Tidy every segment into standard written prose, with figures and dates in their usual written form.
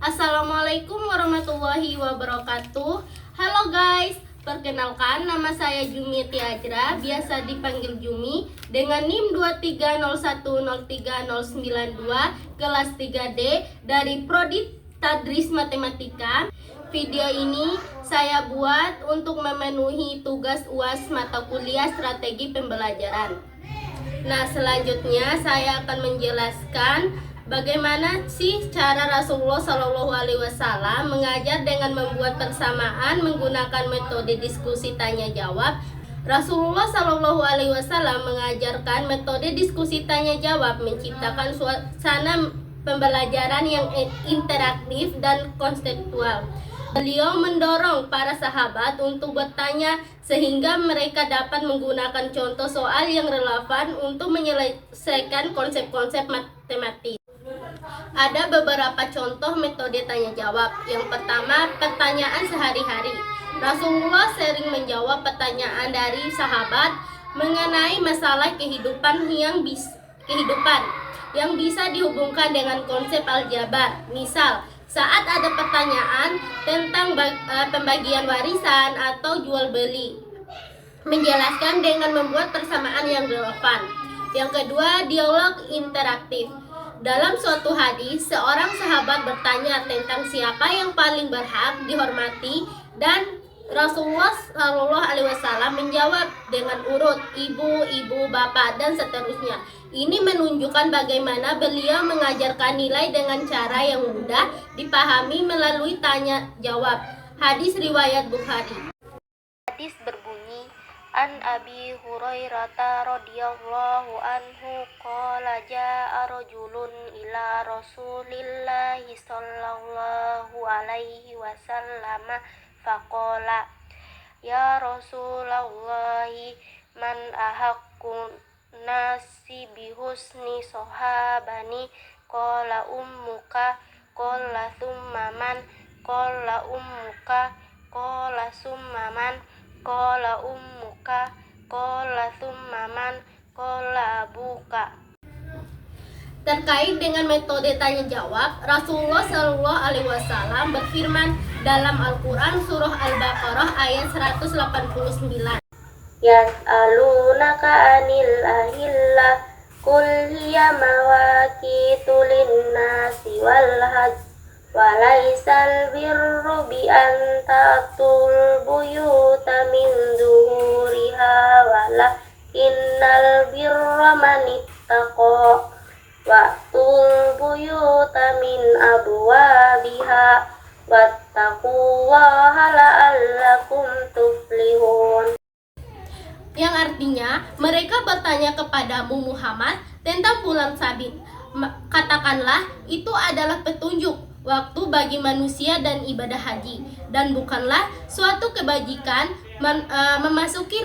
Assalamualaikum warahmatullahi wabarakatuh. Halo guys, perkenalkan nama saya Jumiati Ajra, biasa dipanggil Jumi, dengan NIM 230103092 kelas 3D dari Prodi Tadris Matematika. Video ini saya buat untuk memenuhi tugas UAS mata kuliah strategi pembelajaran. Nah, selanjutnya saya akan menjelaskan bagaimana sih cara Rasulullah Shallallahu Alaihi Wasallam mengajar dengan membuat persamaan menggunakan metode diskusi tanya jawab. Rasulullah Shallallahu Alaihi Wasallam mengajarkan metode diskusi tanya jawab menciptakan suasana pembelajaran yang interaktif dan konseptual. Beliau mendorong para sahabat untuk bertanya sehingga mereka dapat menggunakan contoh soal yang relevan untuk menyelesaikan konsep-konsep matematis. Ada beberapa contoh metode tanya jawab. Yang pertama, pertanyaan sehari-hari. Rasulullah sering menjawab pertanyaan dari sahabat mengenai masalah kehidupan yang bisa dihubungkan dengan konsep aljabar. Misal, saat ada pertanyaan tentang pembagian warisan atau jual beli, menjelaskan dengan membuat persamaan yang relevan. Yang kedua, dialog interaktif. Dalam suatu hadis, seorang sahabat bertanya tentang siapa yang paling berhak dihormati dan Rasulullah Shallallahu Alaihi Wasallam menjawab dengan urut ibu, bapak, dan seterusnya. Ini menunjukkan bagaimana beliau mengajarkan nilai dengan cara yang mudah dipahami melalui tanya jawab. Hadis riwayat Bukhari. Hadis berbunyi, An Abi Hurairah radhiyallahu anhu qala jaa rajulun ila Rasulillahi sallallahu alaihi wasallam faqala ya Rasulallahi man ahaqqun nasi bihusni sahabani qala ummuka qala thumma man qala ummuka qala summa man qala ummuka qala thumma man qala abuka. Terkait dengan metode tanya jawab, Rasulullah Shallallahu Alaihi Wasallam berfirman dalam Al-Quran surah Al-Baqarah ayat 189. Yas'alunaka anil ahillah qul hiya mawaqitu lin-nasi wal hajj walaisal birru bi an ta'tul buyuta min zuhuriha walakinnal birra man ittaqa wa'tul buyuta min abwabiha wattaqullaha la'allakum tuflihun. Yang artinya, mereka bertanya kepadamu Muhammad tentang bulan Sabit. Katakanlah, itu adalah petunjuk waktu bagi manusia dan ibadah haji, dan bukanlah suatu kebajikan memasuki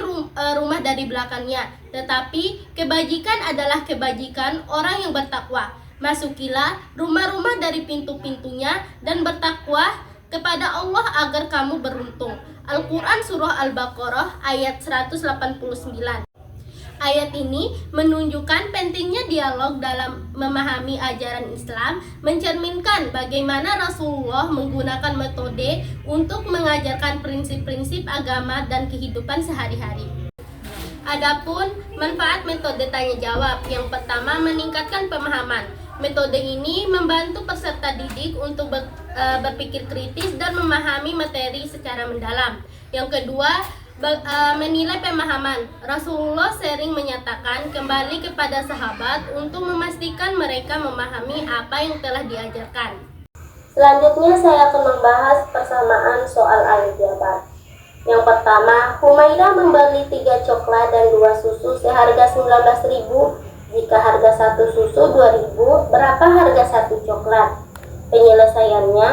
rumah dari belakangnya, tetapi kebajikan adalah kebajikan orang yang bertakwa. Masukilah rumah-rumah dari pintu-pintunya dan bertakwa kepada Allah agar kamu beruntung. Al-Quran surah Al-Baqarah ayat 189. Ayat ini menunjukkan pentingnya dialog dalam memahami ajaran Islam, mencerminkan bagaimana Rasulullah menggunakan metode untuk mengajarkan prinsip-prinsip agama dan kehidupan sehari-hari. Adapun manfaat metode tanya jawab, yang pertama meningkatkan pemahaman. Metode ini membantu peserta didik untuk berpikir kritis dan memahami materi secara mendalam. Yang kedua, menilai pemahaman. Rasulullah sering menyatakan kembali kepada sahabat untuk memastikan mereka memahami apa yang telah diajarkan. Selanjutnya saya akan membahas persamaan soal aljabar. Yang pertama, Humaira membeli 3 coklat dan 2 susu seharga 19.000. Jika harga 1 susu 2.000, berapa harga 1 coklat? Penyelesaiannya,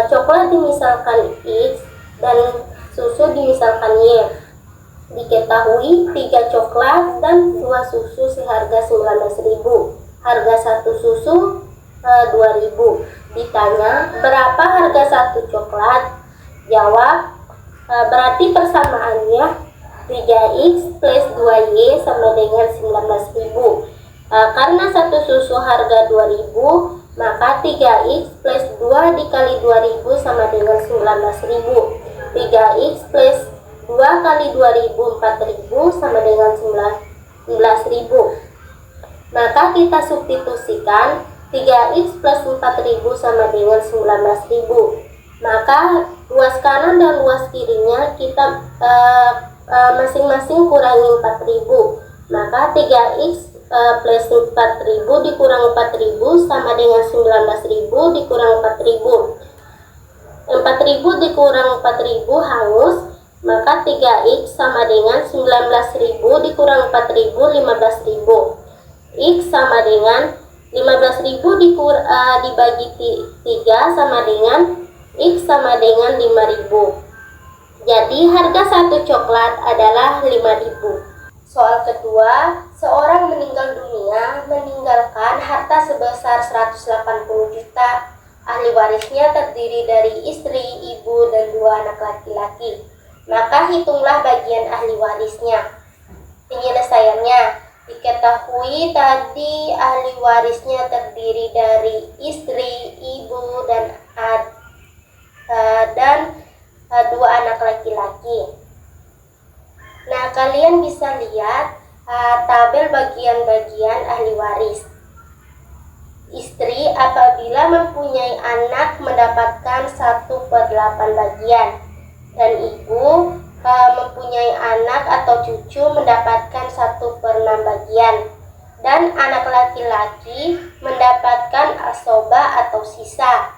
coklat dimisalkan X dan susu dimisalkan Y. Diketahui 3 coklat dan 2 susu seharga 19.000. Harga 1 susu 2.000. Ditanya, berapa harga 1 coklat? Jawab, berarti persamaannya 3X plus 2Y sama dengan 19.000. Karena 1 susu harga 2.000, maka 3X plus 2 dikali 2.000 sama dengan 19.000. 3X plus 2 kali 2.000 4.000 sama dengan 19.000. Maka kita substitusikan 3X plus 4.000 sama dengan 19.000. Maka luas kanan dan luas kirinya kita masing-masing kurangi 4.000. Maka 3X plus 4.000 dikurang 4.000 sama dengan 19.000 dikurang 4.000. 4.000 dikurang 4.000 hangus, maka 3X sama dengan 19.000 dikurang 4.000 15.000. X sama dengan 15.000 dibagi 3 sama dengan X sama dengan 5.000. Jadi harga 1 coklat adalah 5.000. Soal kedua, seorang meninggal dunia meninggalkan harta sebesar 180 juta. Ahli warisnya terdiri dari istri, ibu, dan 2 anak laki-laki. Maka hitunglah bagian ahli warisnya. Penyelesaiannya, diketahui tadi ahli warisnya terdiri dari istri, ibu, dan 2 anak laki-laki. Nah, kalian bisa lihat tabel bagian-bagian ahli waris. Istri apabila mempunyai anak mendapatkan 1/8 bagian, dan ibu mempunyai anak atau cucu mendapatkan 1/6 bagian, dan anak laki-laki mendapatkan asoba atau sisa.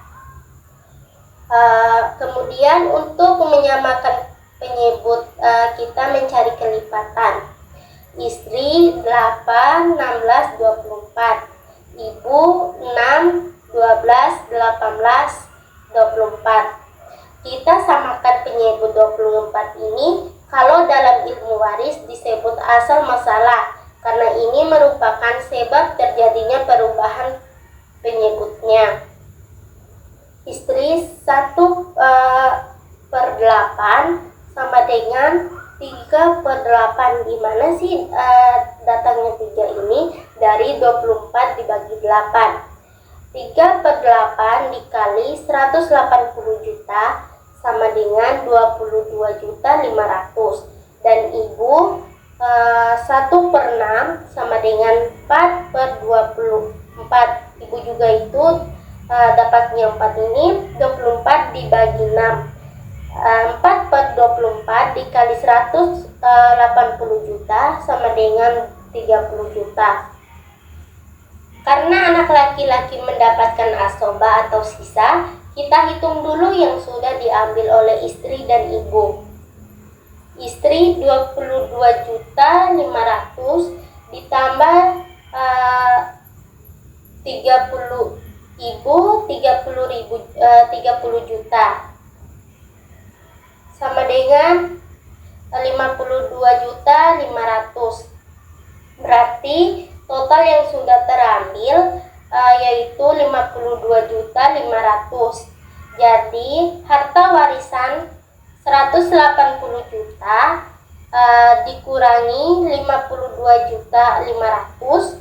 Kemudian untuk menyamakan penyebut, kita mencari kelipatan. Istri 8, 16, 24. Ibu 6, 12, 18, 24. Kita samakan penyebut 24 ini kalau dalam ilmu waris disebut asal masalah, karena ini merupakan sebab terjadinya perubahan penyebutnya. Istri 1/8 sama dengan 3/8. Gimana sih datangnya 3 ini? Dari 24 dibagi 8. 3/8 dikali 180 juta sama dengan 22.500.000. Dan ibu 1/6 sama dengan 4/24. Ibu juga itu dapatnya 4 ini, 24 dibagi 6. 4/24 dikali 180 juta sama dengan 30 juta. Karena anak laki-laki mendapatkan asoba atau sisa, kita hitung dulu yang sudah diambil oleh istri dan ibu. Istri 22.500.000 ditambah 30, ibu 30 juta sama dengan 52.500.000. Berarti total yang sudah terambil yaitu 52.500.000. Jadi harta warisan 180 juta dikurangi 52.500.000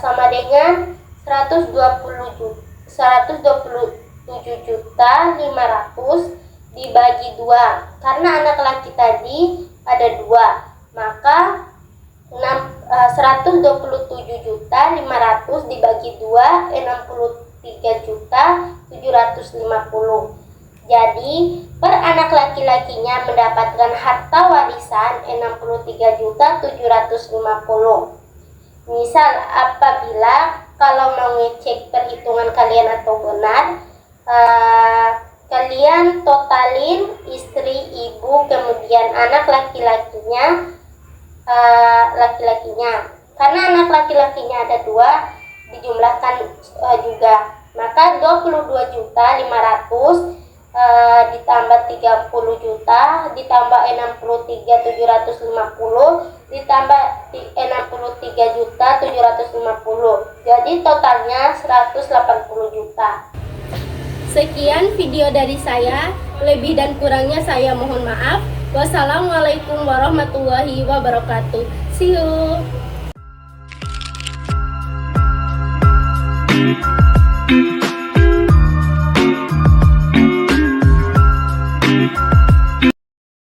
sama dengan 127.500.000 dibagi 2. Karena anak laki tadi ada 2, maka 127.500.000 dibagi 2 63.750.000. Jadi per anak laki-lakinya mendapatkan harta warisan 63.750.000. Misal apabila kalau mau ngecek perhitungan kalian atau benar, Kalian totalin istri, ibu, kemudian anak laki-lakinya, karena anak laki-lakinya ada 2, dijumlahkan juga. Maka 22.500.000 ditambah 30 juta ditambah 63.750 ditambah 63.750. Jadi totalnya 180 juta. Sekian video dari saya, lebih dan kurangnya saya mohon maaf. Wassalamualaikum warahmatullahi wabarakatuh. See you.